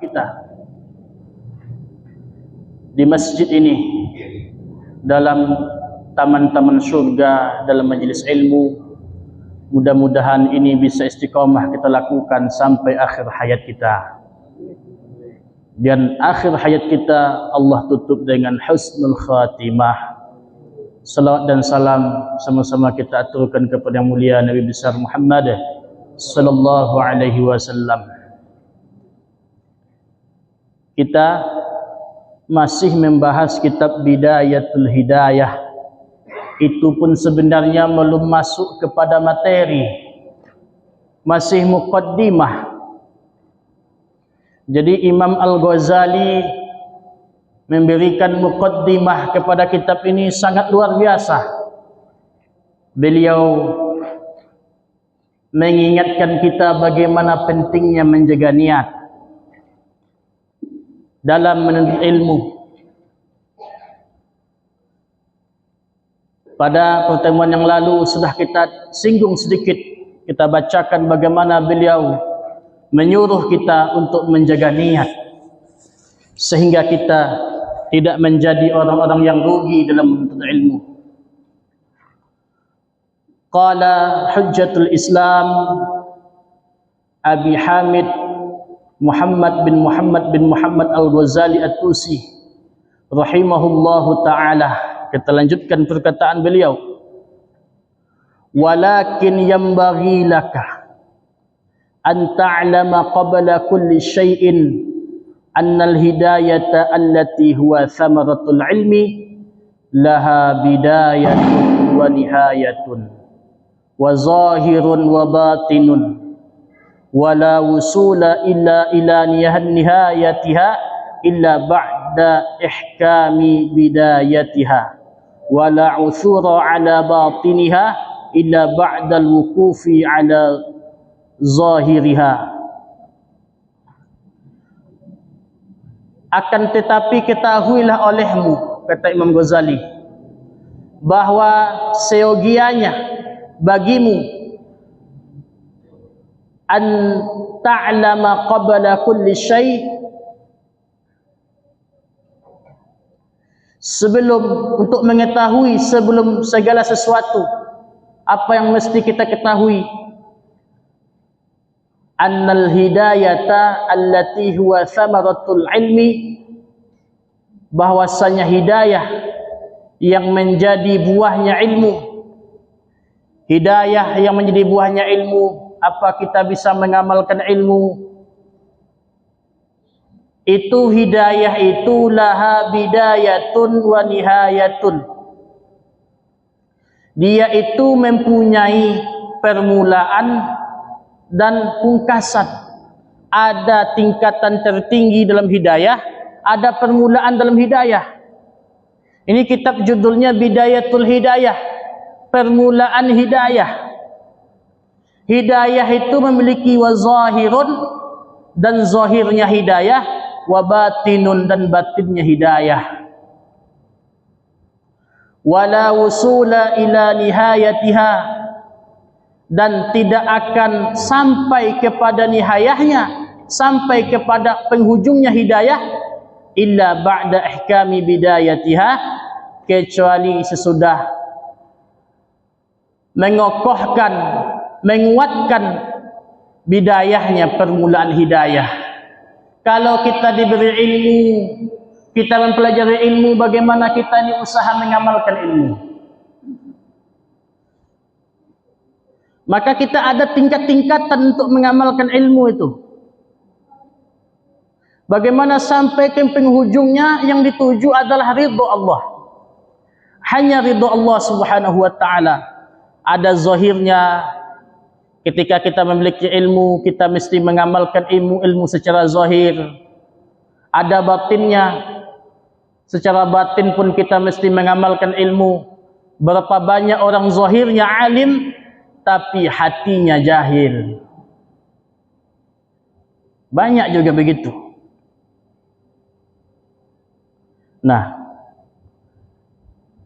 kita di masjid ini, dalam taman-taman surga, dalam majelis ilmu. Mudah-mudahan ini bisa istiqamah kita lakukan sampai akhir hayat kita. Dan akhir hayat kita Allah tutup dengan husnul khatimah. Salawat dan salam sama-sama kita aturkan kepada yang mulia Nabi besar Muhammad sallallahu alaihi wasallam. Kita masih membahas kitab Bidayatul Hidayah. Itu pun sebenarnya belum masuk kepada materi, masih muqaddimah. Jadi Imam Al-Ghazali memberikan muqaddimah kepada kitab ini sangat luar biasa. Beliau mengingatkan kita bagaimana pentingnya menjaga niat dalam menuntut ilmu. Pada pertemuan yang lalu sudah kita singgung sedikit, kita bacakan bagaimana beliau menyuruh kita untuk menjaga niat sehingga kita tidak menjadi orang-orang yang rugi dalam menuntut ilmu. Qala Hujjatul Islam Abi Hamid Muhammad bin Muhammad Al-Ghazali At-Tusi rahimahullahu ta'ala. Kita lanjutkan perkataan beliau. Walakin yambaghi laka an ta'lama qabla kulli syai'in annal hidayata allati huwa thamaratul ilmi laha bidayatun wa nihayatun wa zahirun wa batinun wa la wusula illa nihayatiha illa ba'da ihkami bidayatiha wa la uthura ala batiniha illa ba'da al-wuqufi ala zahiriha. Akan tetapi ketahuilah olehmu, kata Imam Ghazali, bahwa seyogianya bagimu an ta'lama qabla kulli syai', untuk mengetahui sebelum segala sesuatu, apa yang mesti kita ketahui, annal hidayata allati huwa thamaratul ilmi, bahwasanya hidayah yang menjadi buahnya ilmu. Hidayah yang menjadi buahnya ilmu, apa kita bisa mengamalkan ilmu? Itu hidayah itu laha bidayatun wa nihayatun. Dia itu mempunyai permulaan dan pungkasan. Ada tingkatan tertinggi dalam hidayah, ada permulaan dalam hidayah. Ini kitab judulnya Bidayatul Hidayah, permulaan hidayah. Hidayah itu memiliki wazahirun, dan zahirnya hidayah, wa batinun, dan batinnya hidayah. Wala wusula ila nihayatiha, dan tidak akan sampai kepada nihayahnya, sampai kepada penghujungnya hidayah, illa ba'da ihkami bidayatiha, kecuali sesudah mengokohkan, menguatkan bidayahnya, permulaan hidayah. Kalau kita diberi ilmu, kita mempelajari ilmu, bagaimana kita ini usaha mengamalkan ilmu? Maka kita ada tingkat-tingkatan untuk mengamalkan ilmu itu. Bagaimana sampai ke penghujungnya yang dituju adalah ridho Allah. Hanya ridho Allah subhanahu wa ta'ala. Ada zahirnya. Ketika kita memiliki ilmu, kita mesti mengamalkan ilmu secara zahir. Ada batinnya. Secara batin pun kita mesti mengamalkan ilmu. Berapa banyak orang zahirnya alim, tapi hatinya jahil. Banyak juga begitu. Nah,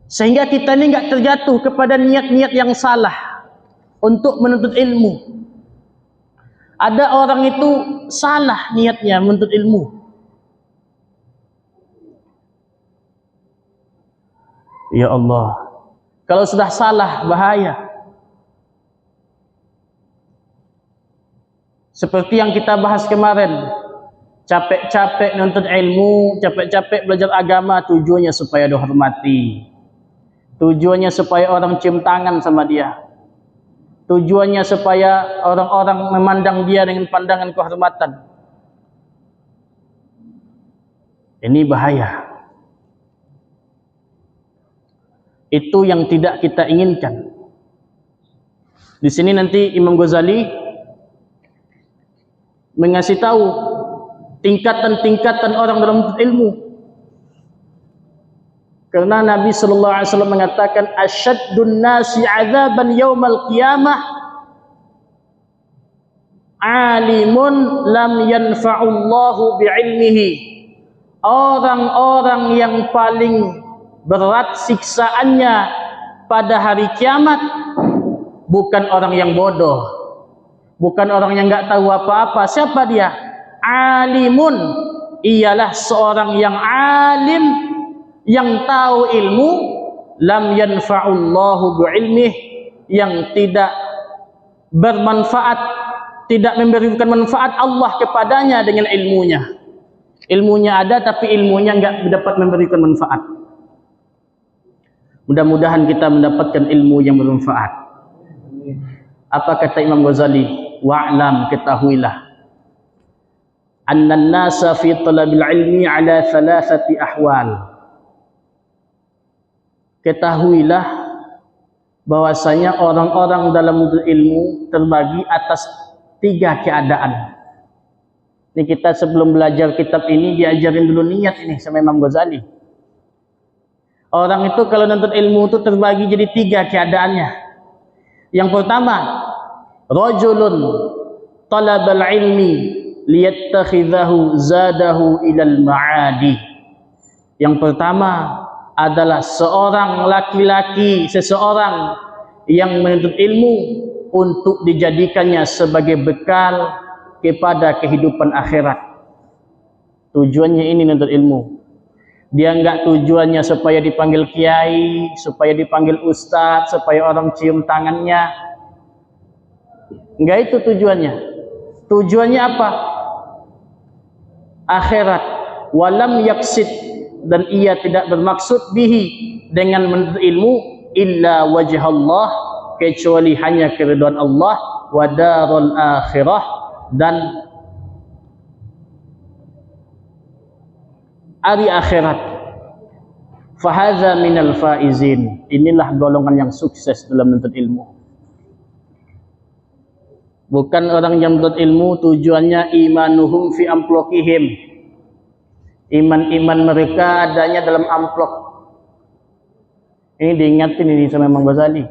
sehingga kita ini enggak terjatuh kepada niat-niat yang salah untuk menuntut ilmu. Ada orang itu salah niatnya menuntut ilmu. Ya Allah, kalau sudah salah bahaya. Seperti yang kita bahas kemarin, capek-capek nuntut ilmu, capek-capek belajar agama, tujuannya supaya dihormati, tujuannya supaya orang cium tangan sama dia, tujuannya supaya orang-orang memandang dia dengan pandangan kehormatan. Ini bahaya. Itu yang tidak kita inginkan. Di sini nanti Imam Ghazali mengasih tahu tingkatan-tingkatan orang dalam ilmu. Karena Nabi sallallahu alaihi wasallam mengatakan asyaddun nasi 'adzaban yaumal qiyamah alimun lam yanfa'ullahu bi'ilmihi. Orang-orang yang paling berat siksaannya pada hari kiamat bukan orang yang bodoh, bukan orang yang enggak tahu apa-apa. Siapa dia? Alimun, ialah seorang yang alim, yang tahu ilmu, lam yanfa'ullahu bi'ilmih, yang tidak bermanfaat, tidak memberikan manfaat Allah kepadanya dengan ilmunya. Ilmunya ada tapi ilmunya enggak dapat memberikan manfaat. Mudah-mudahan kita mendapatkan ilmu yang bermanfaat. Apa kata Imam Ghazali? Wa'lam, ketahuilah, annan nasa fi talabil ilmi ala thalathati ahwal. Ketahuilah bahwasanya orang-orang dalam menuntut ilmu terbagi atas 3 keadaan. Ini kita sebelum belajar kitab ini diajarin dulu niat ini sama Imam Ghazali. Orang itu kalau menuntut ilmu itu terbagi jadi 3 keadaannya. Yang pertama, rajulun talabal ilmi liyattakhidhahu zadahu ilal ma'adi. Yang pertama adalah seorang laki-laki, seseorang yang menuntut ilmu untuk dijadikannya sebagai bekal kepada kehidupan akhirat. Tujuannya ini menuntut ilmu. Dia enggak tujuannya supaya dipanggil kiai, supaya dipanggil ustadz, supaya orang cium tangannya. Enggak itu tujuannya. Tujuannya apa? Akhirat. Walam yaksid, dan ia tidak bermaksud bihi, dengan menuntut ilmu, illa wajhallah, kecuali hanya keridhaan Allah, wa darul akhirah, dan hari akhirat. Fahadza minal faizin. Inilah golongan yang sukses dalam menuntut ilmu. Bukan orang yang menuntut ilmu tujuannya imanuhum fi amplokihim, iman-iman mereka adanya dalam amplok. Ini diingatin ini sama Imam Ghazali.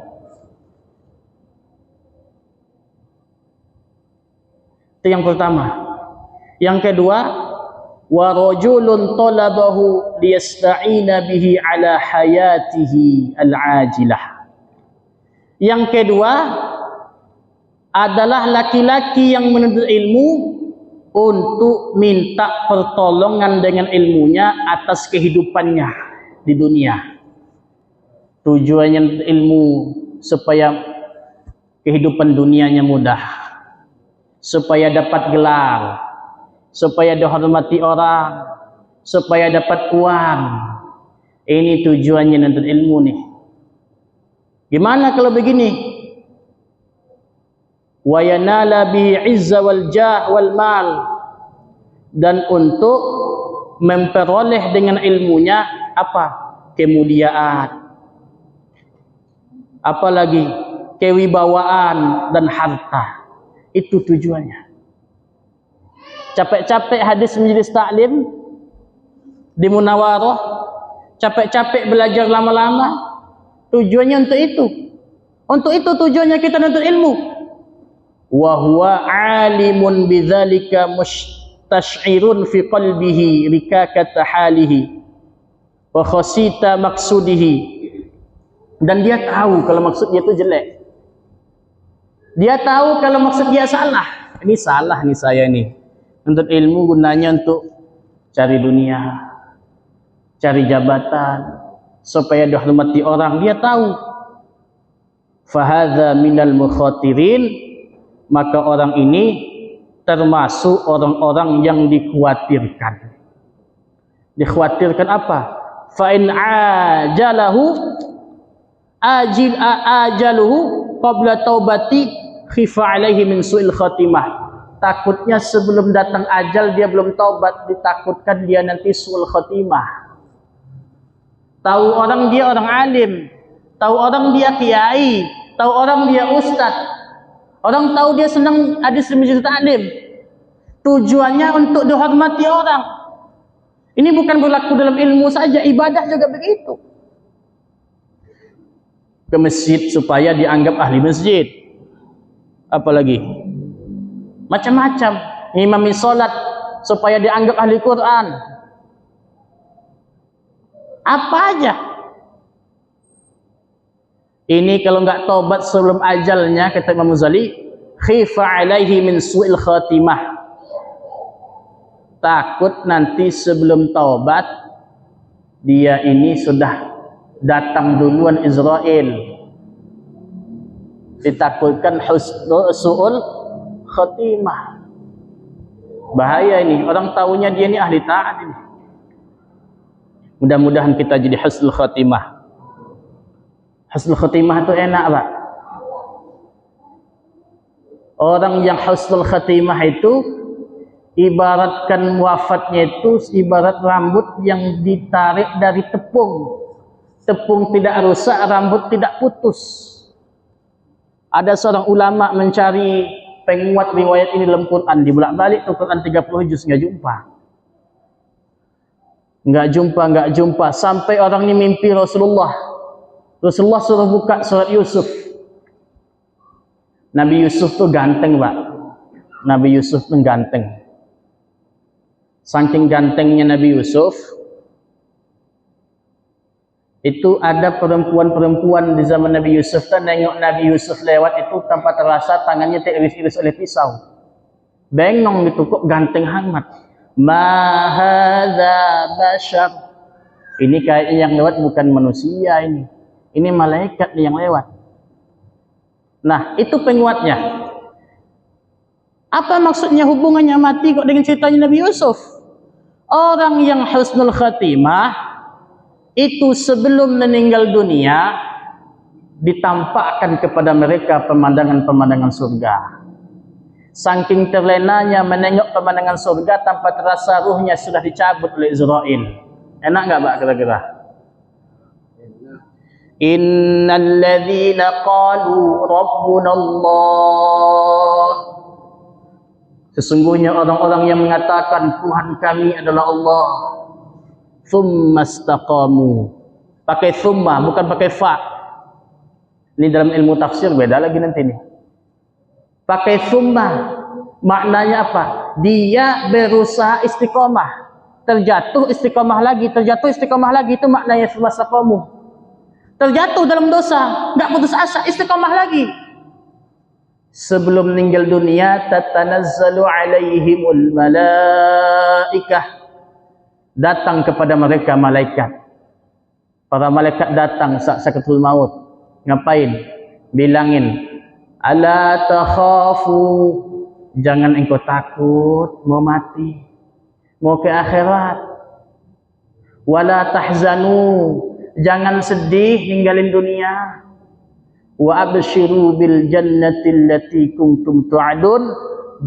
Itu yang pertama. Yang kedua, wa rajulun talabahu liyasta'ina bihi ala hayatihi al-ajilah. Yang kedua adalah laki-laki yang menuntut ilmu untuk minta pertolongan dengan ilmunya atas kehidupannya di dunia. Tujuannya ilmu supaya kehidupan dunianya mudah, supaya dapat gelar, supaya dihormati orang, supaya dapat uang. Ini tujuannya menuntut ilmu nih. Gimana kalau begini? Wa yanala bihi izza wal jah wal mal, dan untuk memperoleh dengan ilmunya apa? Kemuliaan. Apalagi kewibawaan dan harta. Itu tujuannya. Capek-capek hadis majlis taklim di Munawarah, capek-capek belajar lama-lama, tujuannya untuk itu. Untuk itu tujuannya kita menuntut ilmu. Wa huwa alimun bidzalika mustash'irun fi qalbihi rikakata halihi wa khasita maqsudihi. Dan dia tahu kalau maksud dia itu jelek. Dia tahu kalau maksud dia salah. ini salah nih saya nih. Untuk ilmu gunanya untuk cari dunia, cari jabatan, supaya dihormati orang. Dia tahu. Fahadha minal mukhatirin, maka orang ini termasuk orang-orang yang dikhawatirkan. Dikhawatirkan apa? Fa in ajaluhu qabla taubati khifa alaihi min su'il khatimah. Takutnya sebelum datang ajal dia belum taubat, ditakutkan dia nanti su'ul khatimah. Tahu orang dia orang alim, tahu orang dia kiai, tahu orang dia ustaz, orang tahu dia senang hadis majelis taklim. Tujuannya untuk dihormati orang. Ini bukan berlaku dalam ilmu saja, ibadah juga begitu. Ke masjid supaya dianggap ahli masjid. Apalagi macam-macam. Ngimami salat supaya dianggap ahli Quran. Apa aja. Ini kalau enggak taubat sebelum ajalnya, kata Imam Ghazali, khifa alaihi min su'il khatimah. Takut nanti sebelum taubat dia ini sudah datang duluan Israel. Ditakutkan su'ul khatimah. Bahaya ini, orang tahunya dia ini ahli taat ini. Mudah-mudahan kita jadi husnul khatimah. Husnul khatimah itu enak, Pak. Orang yang husnul khatimah itu ibaratkan wafatnya itu ibarat rambut yang ditarik dari tepung. Tepung tidak rusak, rambut tidak putus. Ada seorang ulama mencari penguat riwayat ini dalam Quran, dibolak-balik tuh Quran 30 juz enggak jumpa sampai orang ini mimpi Rasulullah suruh buka surat Yusuf. Nabi Yusuf tuh ganteng, Pak. Nabi Yusuf tuh ganteng. Saking gantengnya Nabi Yusuf, itu ada perempuan-perempuan di zaman Nabi Yusuf kan nengok Nabi Yusuf lewat itu tanpa terasa tangannya teriris-iris oleh pisau. Bengong gitu, kok ganteng amat. Ma hadza bashar. Ini kayaknya yang lewat bukan manusia ini. Ini malaikat yang lewat. Nah, itu penguatnya. Apa maksudnya hubungannya mati kok dengan ceritanya Nabi Yusuf? Orang yang husnul khatimah itu sebelum meninggal dunia ditampakkan kepada mereka pemandangan-pemandangan surga. Saking terlenanya menengok pemandangan surga tanpa terasa ruhnya sudah dicabut oleh Israel. Enak enggak, Pak, kira-kira? Innal ladzina qalu rabbuna Allah. Sesungguhnya orang-orang yang mengatakan Tuhan kami adalah Allah, thumma istaqamu. Pakai thumma, bukan pakai fa. Ini dalam ilmu tafsir beda lagi nanti nih. Pakai thumma, maknanya apa? Dia berusaha istiqomah, terjatuh istiqomah lagi, itu maknanya thumma istaqamu. Terjatuh dalam dosa, enggak putus asa, istiqomah lagi. Sebelum meninggal dunia, tatanazzalu alaihimul malaikah. Datang kepada mereka malaikat. Para malaikat datang saat sakaratul maut. Ngapain? Bilangin, ala takhafu, jangan engkau takut mau mati, mau ke akhirat. Wala tahzanu, jangan sedih ninggalin dunia. Wa abshiru bil jannati allati kuntum tu'adun,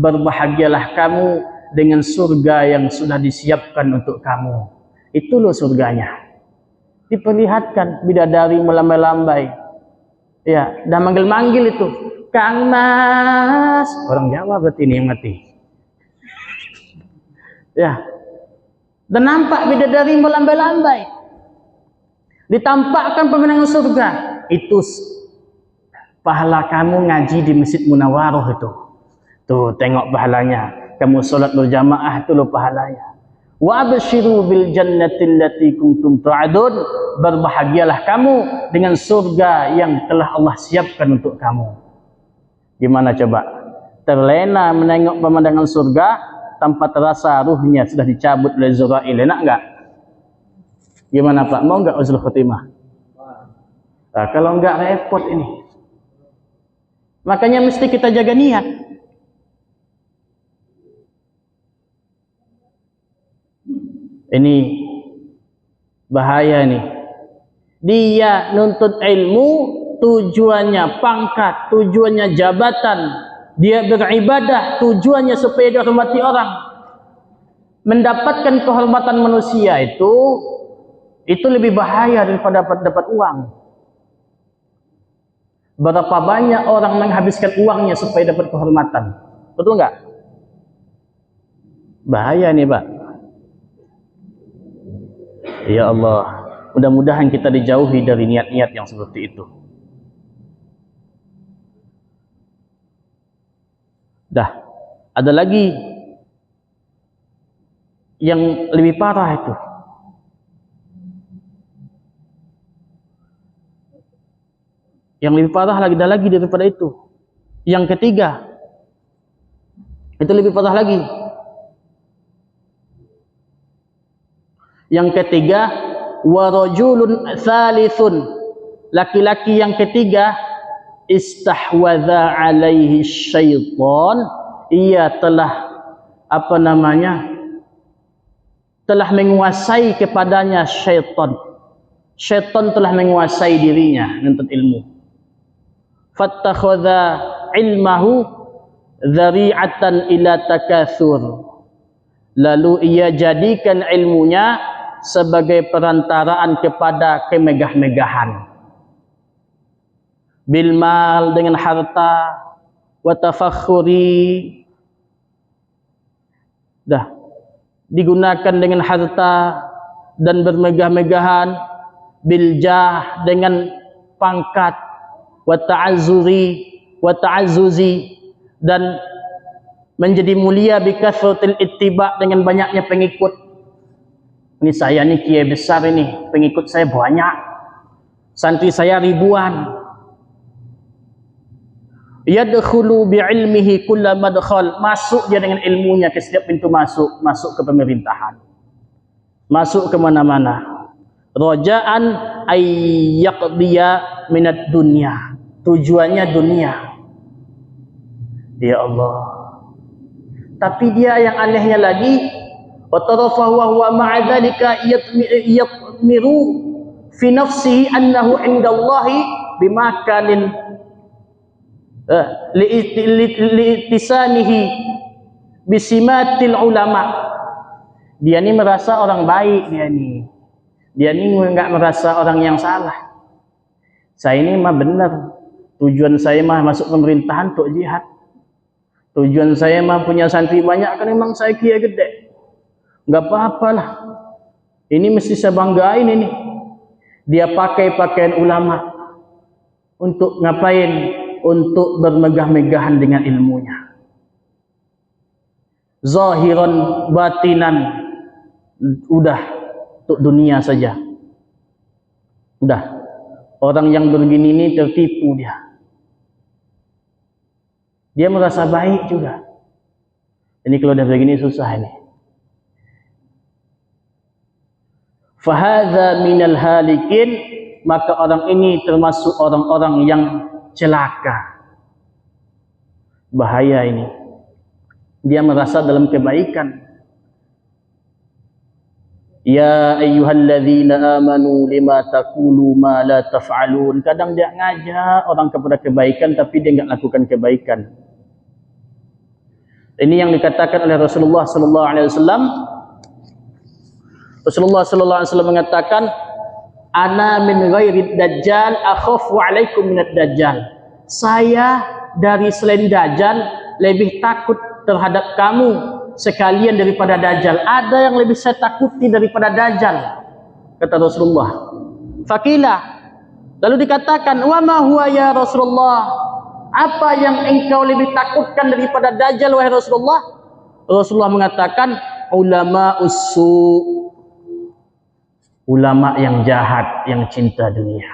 berbahagialah kamu dengan surga yang sudah disiapkan untuk kamu. Itu loh surganya. Diperlihatkan bidadari melambai-lambai. Ya, dah manggil-manggil itu. Kang Mas, orang Jawa berarti ini yang mati. Ya. Dan nampak bidadari melambai-lambai. Ditampakkan pemandangan surga. Itu pahala kamu ngaji di Masjid Munawwarah itu. Tuh, tengok pahalanya. Kamu salat berjamaah itu loh pahalanya. Wa abshiru bil jannati allati kuntum tu'adun, berbahagialah kamu dengan surga yang telah Allah siapkan untuk kamu. Gimana coba? terlena menengok pemandangan surga tanpa terasa ruhnya sudah dicabut oleh Azrail. Enak enggak? Gimana Pak? Mau enggak husnul khotimah? Nah, kalau enggak repot ini. Makanya mesti kita jaga niat. Ini bahaya nih. Dia nuntut ilmu, tujuannya pangkat, tujuannya jabatan. Dia beribadah, tujuannya supaya dihormati orang. Mendapatkan kehormatan manusia itu lebih bahaya daripada dapat uang. Berapa banyak orang menghabiskan uangnya supaya dapat kehormatan. Betul enggak? Bahaya nih Pak. Ya Allah, mudah-mudahan kita dijauhi dari niat-niat yang seperti itu. Dah, ada lagi yang lebih parah itu. Yang lebih parah lagi daripada itu. Yang ketiga, itu lebih parah lagi. Yang ketiga, wa rajulun tsalithun, laki-laki yang ketiga, istahwadza alaihi syaitan, ia telah telah menguasai kepadanya syaitan. Syaitan telah menguasai dirinya menuntut ilmu. Fattakhadha ilmahu dzari'atan ila takatsur, lalu ia jadikan ilmunya sebagai perantaraan kepada kemegah-megahan. Bil mal, dengan harta, wa tafakhuri, dah digunakan dengan harta dan bermegah-megahan, bil jah, dengan pangkat, wa ta'azzuzi, dan menjadi mulia bi kathratil ittiba, dengan banyaknya pengikut. Ini saya nih kiai besar ini, pengikut saya banyak, santri saya ribuan. Yadkhulu bi'ilmihi kulla madkhal, masuk dia dengan ilmunya ke setiap pintu masuk ke pemerintahan, masuk ke mana-mana. Raja'an ay yaqdiya minad dunya, tujuannya dunia. Ya Allah. Tapi dia yang anehnya lagi, wa tarafa wa huwa ma'a dzalika yatmiru fi nafsihi annahu 'indallahi bimakanin li'tisanihi bisimatil ulama. Dia ni merasa orang baik, dia ni enggak merasa orang yang salah. Saya ini mah benar, tujuan saya mah masuk pemerintahan untuk jihad, tujuan saya mah punya santri banyak, kan memang saya kiai gede. Enggak apa-apalah, ini mesti saya banggain ini. Dia pakai pakaian ulama untuk ngapain? Untuk bermegah-megahan dengan ilmunya. Zahiran batinan, udah untuk dunia saja. Udah, orang yang begini ini tertipu dia. Dia merasa baik juga. Ini kalau udah begini susah ini. Fahadza minal halikin, maka orang ini termasuk orang-orang yang celaka. Bahaya ini. Dia merasa dalam kebaikan. Ya ayyuhalladzina amanu lima taqulu ma la taf'alun. Kadang dia ngajak orang kepada kebaikan tapi dia enggak lakukan kebaikan. Ini yang dikatakan oleh Rasulullah sallallahu alaihi wasallam. Rasulullah sallallahu alaihi wasallam mengatakan, ana min ghairi dajjal akhafu alaikum minad dajjal. Saya dari selain dajjal lebih takut terhadap kamu sekalian daripada dajjal. Ada yang lebih saya takuti daripada dajjal, kata Rasulullah. Faqila, lalu dikatakan, wa ma huwa ya Rasulullah, apa yang engkau lebih takutkan daripada dajjal wahai Rasulullah? Rasulullah mengatakan, ulama ussu, ulama yang jahat, yang cinta dunia.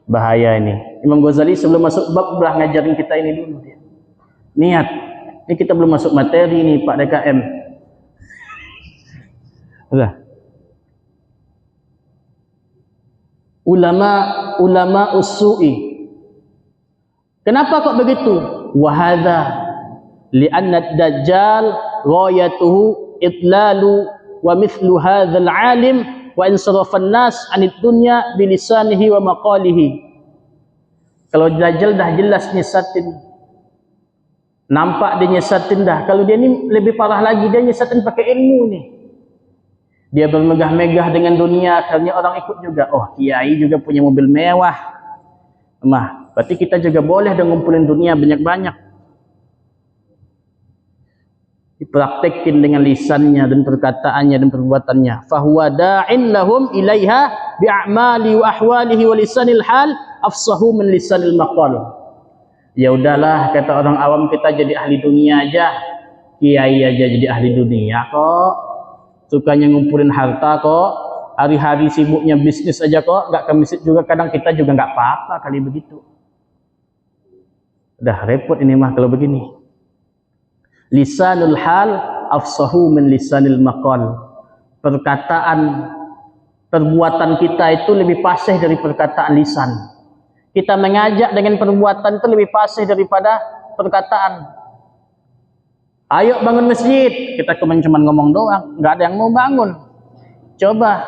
Bahaya ini. Imam Ghazali sebelum masuk bab belah ngajarin kita ini dulu dia. Niat. Ini kita belum masuk materi nih Pak DKM. Udah. Ulama usui. Kenapa kok begitu? Wahada li'anna ad-dajjal ghayatuhu itlalu wa mithlu hadzal alim wa insarafa an-nas 'anid dunya bilisanihi wa maqalihi. Kalau dajjal dah jelas nyesatin, nampak dia nyesatin dah. Kalau dia ni lebih parah lagi, dia nyesatin pakai ilmu ni. Dia bermegah-megah dengan dunia, akhirnya orang ikut juga. Oh, kiai juga punya mobil mewah. Berarti kita juga boleh dah ngumpulin dunia banyak-banyak. Dipraktekin dengan lisannya dan perkataannya dan perbuatannya. Fahuwa da'in lahum ilaiha bi'a'mali wa ahwalihi wa lisanil hal afsahu min lisanil maqal. Ya udahlah, kata orang awam, kita jadi ahli dunia aja. Kiai aja jadi ahli dunia kok. Sukanya ngumpulin harta kok, hari-hari sibuknya bisnis aja kok, nggak ke masjid juga, kadang kita juga nggak apa-apa kali begitu. Udah repot ini mah kalau begini. Lisanul hal afsahu min lisanil maqal. Perkataan, perbuatan kita itu lebih fasih dari perkataan lisan. Kita mengajak dengan perbuatan itu lebih fasih daripada perkataan. Ayo bangun masjid, kita cuma ngomong doang, nggak ada yang mau bangun. Coba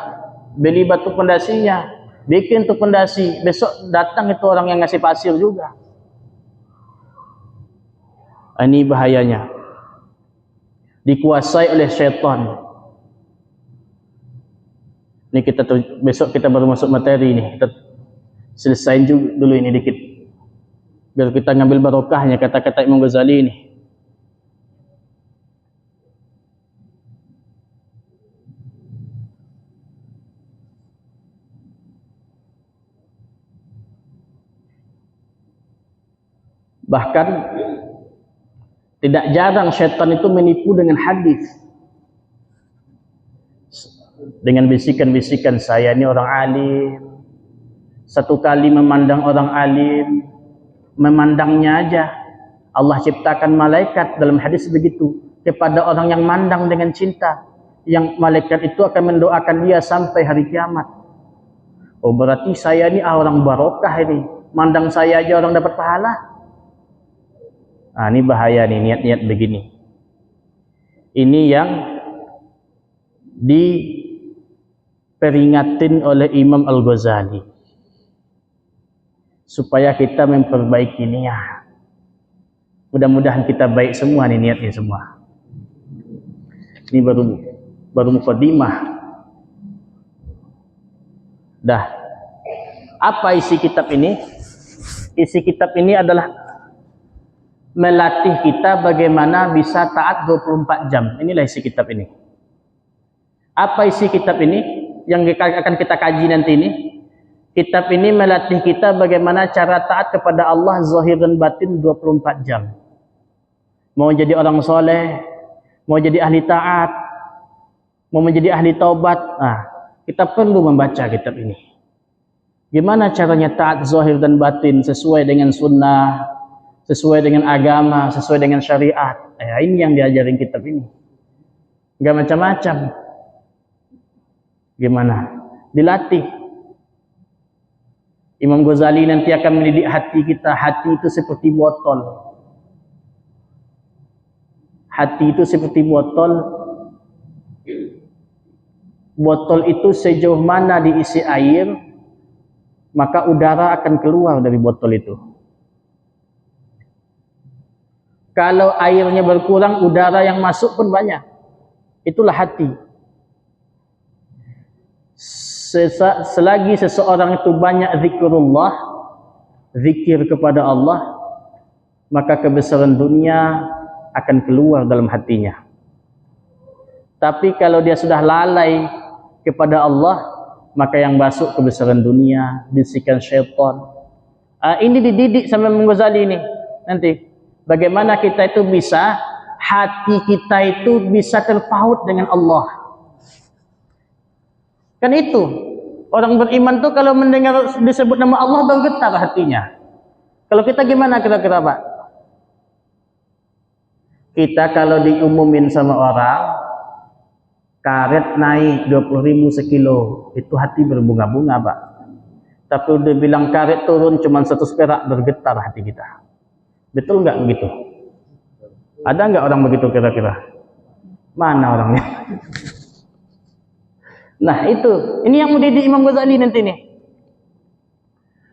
beli batu pondasinya, bikin tuh pondasi, besok datang itu orang yang ngasih pasir juga. Ini bahayanya, dikuasai oleh syaitan. Ini kita besok kita baru masuk materi ini, kita selesain dulu ini dikit, biar kita ngambil barokahnya kata-kata Imam Ghazali ini. Bahkan tidak jarang syaitan itu menipu dengan hadis, dengan bisikan-bisikan, saya ini orang alim. Satu kali memandang orang alim, memandangnya aja. Allah ciptakan malaikat dalam hadis begitu kepada orang yang mandang dengan cinta, yang malaikat itu akan mendoakan dia sampai hari kiamat. Oh, berarti saya ini orang barokah ini, mandang saya aja orang dapat pahala. Nah, ini bahaya nih, niat-niat begini. Ini yang diperingatin oleh Imam Al-Ghazali, supaya kita memperbaiki niat. Mudah-mudahan kita baik semua nih niatnya semua. Ini baru mukaddimah. Dah. Apa isi kitab ini? Isi kitab ini adalah melatih kita bagaimana bisa taat 24 jam. Inilah isi kitab ini. Apa isi kitab ini yang akan kita kaji nanti ini? Kitab ini melatih kita bagaimana cara taat kepada Allah zahir dan batin 24 jam. Mau jadi orang soleh, mau jadi ahli taat, mau menjadi ahli taubat, kita perlu membaca kitab ini. Gimana caranya taat zahir dan batin sesuai dengan sunnah, sesuai dengan agama, sesuai dengan syariat. Ini yang diajarin kitab ini. Enggak macam-macam. Gimana? Dilatih. Imam Ghazali nanti akan mendidik hati kita. Hati itu seperti botol. Hati itu seperti botol. Botol itu sejauh mana diisi air, maka udara akan keluar dari botol itu. Kalau airnya berkurang, udara yang masuk pun banyak. Itulah hati. Selagi seseorang itu banyak zikrullah, zikir kepada Allah, maka kebesaran dunia akan keluar dalam hatinya. Tapi kalau dia sudah lalai kepada Allah, maka yang masuk kebesaran dunia, bisikan syaitan. Ini dididik sama Imam Ghazali ini nanti. Bagaimana kita itu bisa, hati kita itu bisa terpaut dengan Allah. Kan itu, orang beriman tuh kalau mendengar disebut nama Allah baru getar hatinya. Kalau kita gimana kira-kira Pak? Kita kalau diumumin sama orang, karet naik 20.000 sekilo, itu hati berbunga-bunga, Pak. Tapi udah bilang karet turun cuma 100 perak, bergetar hati kita. Betul nggak begitu? Ada nggak orang begitu kira-kira? Mana orangnya? Nah itu, ini yang mau didik Imam Ghazali nanti nih.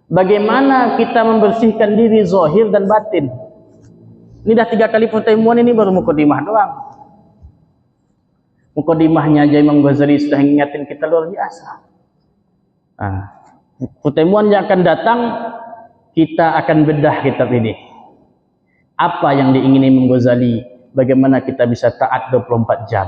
Bagaimana kita membersihkan diri zahir dan batin. Ini dah 3 kali pertemuan, ini baru mukadimah doang. Mukadimahnya aja Imam Ghazali sudah ngingetin kita luar biasa. Nah, pertemuan yang akan datang, kita akan bedah kitab ini. Apa yang diingini Imam Ghazali, bagaimana kita bisa taat 24 jam.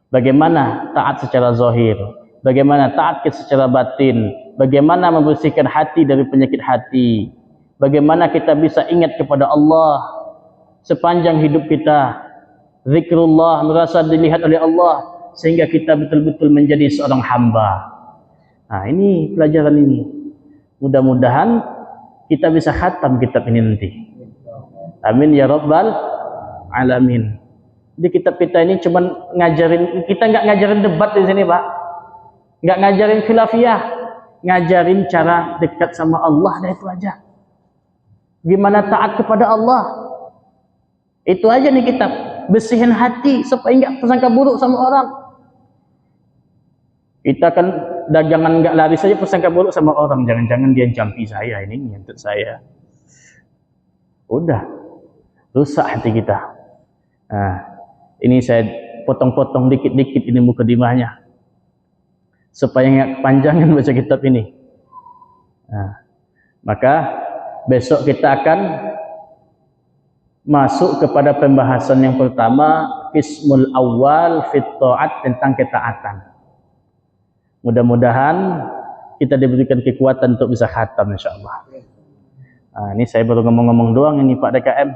Bagaimana taat secara zahir, bagaimana taat secara batin, bagaimana membersihkan hati dari penyakit hati, bagaimana kita bisa ingat kepada Allah sepanjang hidup kita, zikrullah, merasa dilihat oleh Allah, sehingga kita betul-betul menjadi seorang hamba. Nah ini pelajaran ini, mudah-mudahan kita bisa khatam kitab ini nanti. Amin ya rabbal alamin. Di kitab kita ini cuman ngajarin, kita nggak ngajarin debat di sini, Pak. Nggak ngajarin khilafiyah, ngajarin cara dekat sama Allah, dah itu aja. Gimana taat kepada Allah. Itu aja nih kitab. Bersihin hati supaya nggak persangka buruk sama orang. Kita kan dagangan nggak lari saja persangka buruk sama orang. Jangan-jangan dia jampi saya, ini nyentuh saya. Udah, rusak hati kita. Nah, ini saya potong-potong dikit-dikit ini mukadimahnya supaya nggak kepanjangan baca kitab ini. Nah, maka besok kita akan masuk kepada pembahasan yang pertama, qismul awal fit ta'at, tentang ketaatan. Mudah-mudahan kita diberikan kekuatan untuk bisa khatam insyaallah. Nah, ini saya baru ngomong-ngomong doang ini Pak DKM,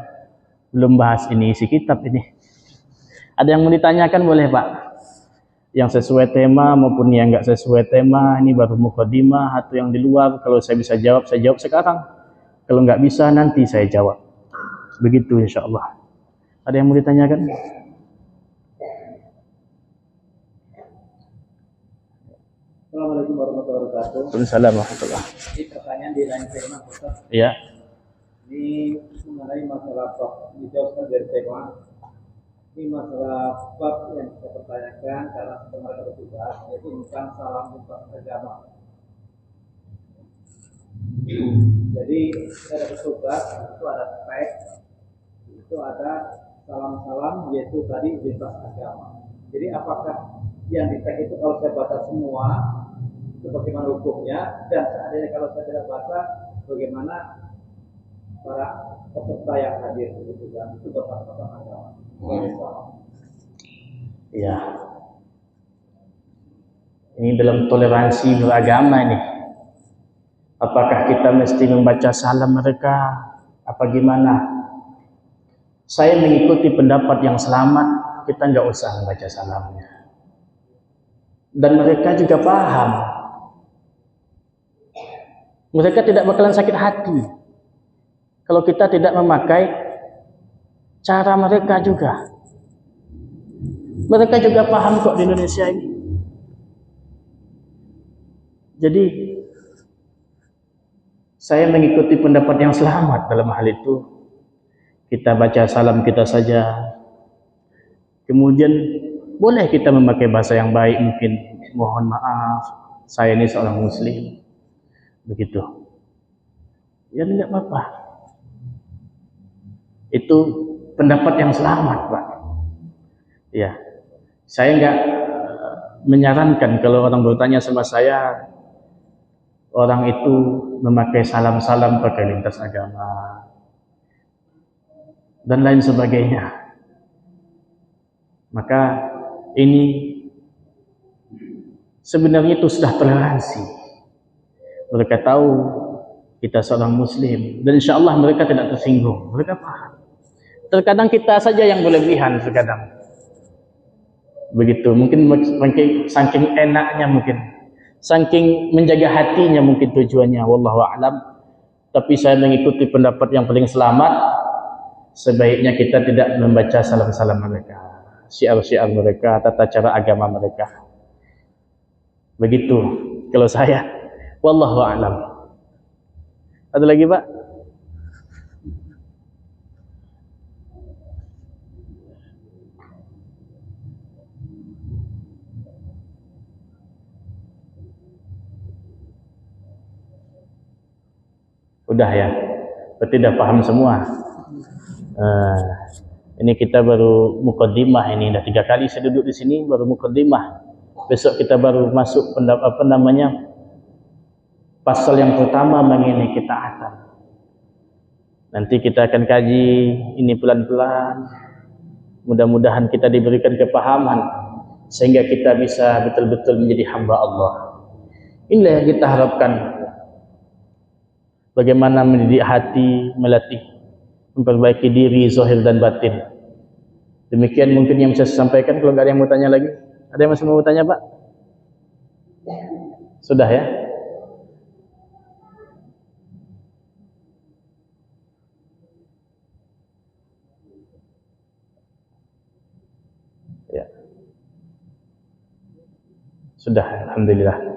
belum bahas ini isi kitab ini. Ada yang mau ditanyakan boleh Pak? Yang sesuai tema maupun yang nggak sesuai tema, ini baru mukadimah atau yang di luar. Kalau saya bisa jawab, saya jawab sekarang. Kalau nggak bisa nanti saya jawab. Begitu insya Allah. Ada yang mau ditanyakan? Assalamualaikum warahmatullahi wabarakatuh. Waalaikumsalam warahmatullahi. Ini pertanyaan di lain tema, Ustaz. Iya. Ini mengenai masalah bab, dijawabkan dari tema. Ini masalah bab yang saya pertanyakan karena kemarin bertugas, yaitu tentang salam lintas agama. Jadi saya bertugas, itu ada teks, itu ada salam-salam, yaitu tadi lintas agama. Jadi apakah yang di teks itu kalau saya baca semua, itu bagaimana hukumnya, dan seandainya kalau saya tidak baca, bagaimana para peserta yang hadir itu kan, itu berpasang agama. Ya. Ini dalam toleransi beragama ini. Apakah kita mesti membaca salam mereka? Apa gimana? Saya mengikuti pendapat yang selamat, kita nggak usah membaca salamnya. Dan mereka juga paham. Mereka tidak bakalan sakit hati kalau kita tidak memakai cara mereka juga. Mereka juga paham kok di Indonesia ini. Jadi saya mengikuti pendapat yang selamat dalam hal itu. Kita baca salam kita saja. Kemudian boleh kita memakai bahasa yang baik, mungkin mohon maaf, saya ini seorang muslim. Begitu. Ya tidak apa-apa. Itu pendapat yang selamat, Pak. Ya, saya enggak menyarankan kalau orang bertanya sama saya, orang itu memakai salam-salam pakai lintas agama dan lain sebagainya. Maka ini sebenarnya itu sudah toleransi. Mereka tahu kita seorang muslim dan insya Allah mereka tidak tersinggung. Mereka paham. Terkadang kita saja yang berlebihan, terkadang begitu. Mungkin saking enaknya, mungkin saking menjaga hatinya, mungkin tujuannya. Wallahu a'lam. Tapi saya mengikuti pendapat yang paling selamat. sebaiknya kita tidak membaca salam-salam mereka, syiar-syiar mereka, tata cara agama mereka. Begitu kalau saya. Wallahu a'lam. Ada lagi, Pak? Udah ya, berarti udah paham semua. Ini kita baru mukaddimah, ini udah 3 kali saya duduk di sini baru mukaddimah. Besok kita baru masuk pasal yang pertama mengenai ketaatan. Nanti kita akan kaji ini pelan-pelan. Mudah-mudahan kita diberikan kepahaman sehingga kita bisa betul-betul menjadi hamba Allah. Inilah yang kita harapkan. Bagaimana mendidik hati, melatih, memperbaiki diri, zahir dan batin. Demikian mungkin yang bisa saya sampaikan. Kalau nggak ada yang mau tanya lagi, ada yang masih mau tanya, Pak? Sudah ya? Ya. Sudah, alhamdulillah.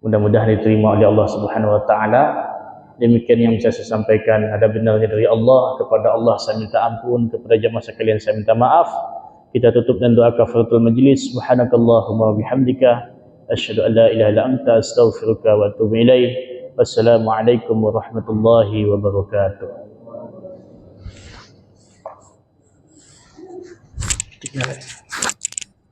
Mudah-mudahan diterima oleh Allah Subhanahu wa taala. Demikian yang bisa saya sampaikan. Ada benarnya dari Allah, kepada Allah saya minta ampun, kepada jemaah sekalian saya minta maaf. Kita tutup dengan doa kafaratul majlis. Subhanakallahumma wa bihamdika asyhadu an la ilaha illa anta astaghfiruka wa atubu ilaik. Wassalamualaikum warahmatullahi wabarakatuh.